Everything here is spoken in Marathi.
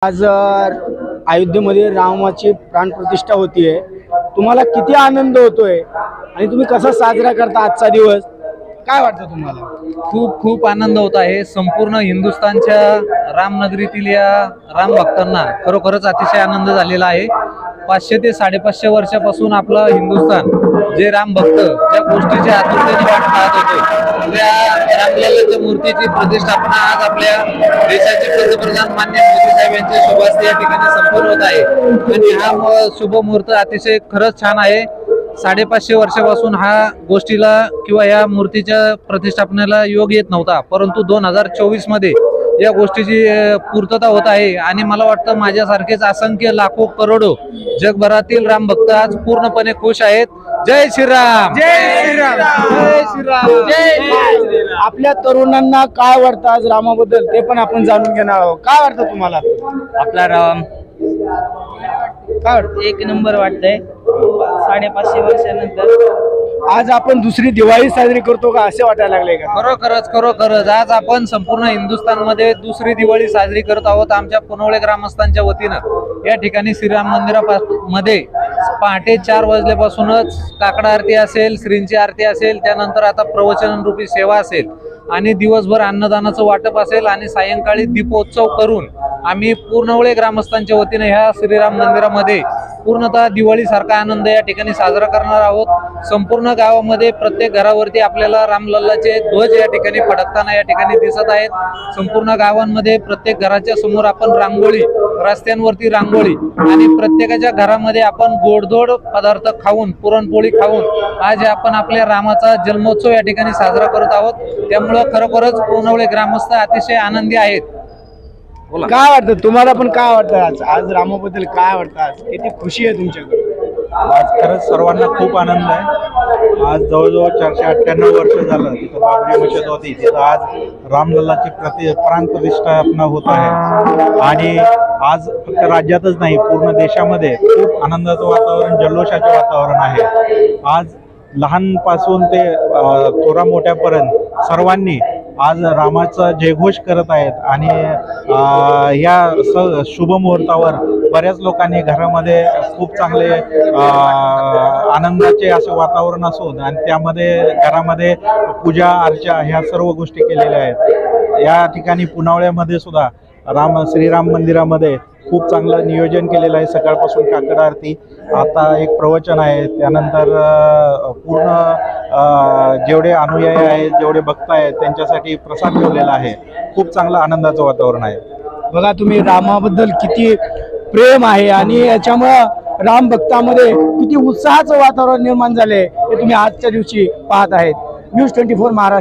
आज अयोध्येमध्ये रामाची प्राणप्रतिष्ठा होतीये। तुम्हाला किती आनंद होतोय आणि तुम्ही कसा साजरा करता आजचा दिवस, काय वाटतं तुम्हाला? खूप खूप आनंद होत आहे। संपूर्ण हिंदुस्थानच्या रामनगरीतील या राम भक्तांना खरोखरच अतिशय आनंद झालेला आहे। 500 ते 550 वर्षापासून आपलं हिंदुस्थान जे राम भक्त ज्या गोष्टीच्या आतुरतेने वाट पाहत होते, त्या रामलल्लाच्या मूर्तीची प्रतिष्ठापना आज आपल्या देशाचे पंतप्रधान माननीय मोदी साहेब यांच्या शुभ हस्ते या ठिकाणी संपन्न होत आहे। आणि हा शुभ मुहूर्त अतिशय खरंच छान आहे। 550 वर्षापासून हा गोष्टीला किंवा या मूर्तीच्या प्रतिष्ठापनेला योग येत नव्हता, परंतु 2024 मध्ये या गोष्टीची पूर्तता होत आहे। आणि मला वाटतं माझ्यासारखेच असंख्य लाखो करोडो जगभरातील राम भक्त आज पूर्णपणे खुश आहेत। जय श्रीराम, जय श्रीराम, जय श्रीराम, जय श्रीराम। आपल्या तरुणांना काय वाटतं आज रामाबद्दल ते पण आपण जाणून घेणार आहोत। काय वाटतं तुम्हाला? आपला राम काय वाटतं? एक नंबर वाटतंय। 550 वर्षानंतर आज आपण दुसरी दिवाळी साजरी करतो का असे वाटायला लागले का? खरोखरच आज आपण संपूर्ण हिंदुस्थानमध्ये दुसरी दिवाळी साजरी करत आहोत। आमच्या पुनवळे ग्रामस्थांच्या वतीनं या ठिकाणी श्रीराम मंदिरामध्ये पहाटे 4 वाजल्यापासूनच काकडा आरती असेल, श्रींची आरती असेल, त्यानंतर आता प्रवचन रूपी सेवा असेल आणि दिवसभर अन्नदानाचं वाटप असेल आणि सायंकाळी दीपोत्सव करून आम्ही पूर्णवळे ग्रामस्थांच्या वतीने ह्या श्रीराम मंदिरामध्ये पूर्णतः दिवाळीसारखा आनंद या ठिकाणी साजरा करणार आहोत। संपूर्ण गावामध्ये प्रत्येक घरावरती आपल्याला रामलल्लाचे ध्वज या ठिकाणी फडकताना या ठिकाणी दिसत आहेत। संपूर्ण गावांमध्ये प्रत्येक घराच्या समोर आपण रांगोळी, रस्त्यांवरती रांगोळी आणि प्रत्येकाच्या घरामध्ये आपण गोडधोड पदार्थ खाऊन, पुरणपोळी खाऊन आज आपण आपल्या रामाचा जन्मोत्सव या ठिकाणी साजरा करत आहोत। त्यामुळे खरोखरच पूर्णवळे ग्रामस्थ अतिशय आनंदी आहेत। काय वाटतं तुम्हाला? पण काय वाटतं आज रामाबद्दल काय वाटतं? आज किती खुशी आहे तुमच्याकडे? आज खरंच सर्वांना खूप आनंद आहे। आज जवळजवळ 498 वर्ष झालं तिथं बाबरी मशीद होती, तिथं आज रामलल्लाची प्राणप्रतिष्ठापना होत आहे। आणि आज फक्त राज्यातच नाही, पूर्ण देशामध्ये खूप आनंदाचं वातावरण, जल्लोषाचे वातावरण आहे। आज लहानपासून ते थोरा मोठ्यापर्यंत सर्वांनी आज रामाचा जयघोष करत आहेत। आणि या शुभ मुहूर्तावर बऱ्याच लोकांनी घरामध्ये खूप चांगले आनंदाचे असे वातावरण असून आणि त्यामध्ये घरामध्ये पूजा अर्चा ह्या सर्व गोष्टी केलेल्या आहेत। या ठिकाणी पुनवळ्यामध्ये सुद्धा श्रीराम मंदिरामध्ये खूप चांगलं नियोजन केलेलं आहे। सकाळपासून काकड आरती, आता एक प्रवचन आहे, त्यानंतर पूर्ण जेवढे अनुयायी आहेत, जेवढे भक्त आहेत त्यांच्यासाठी प्रसाद ठेवलेला आहे। खूप चांगलं आनंदाचं वातावरण आहे। बघा तुम्ही रामाबद्दल किती प्रेम आहे आणि याच्यामुळं राम भक्तामध्ये किती उत्साहाचं वातावरण निर्माण झाले हे तुम्ही आजच्या दिवशी पाहत आहेत। न्यूज 24 महाराष्ट्र।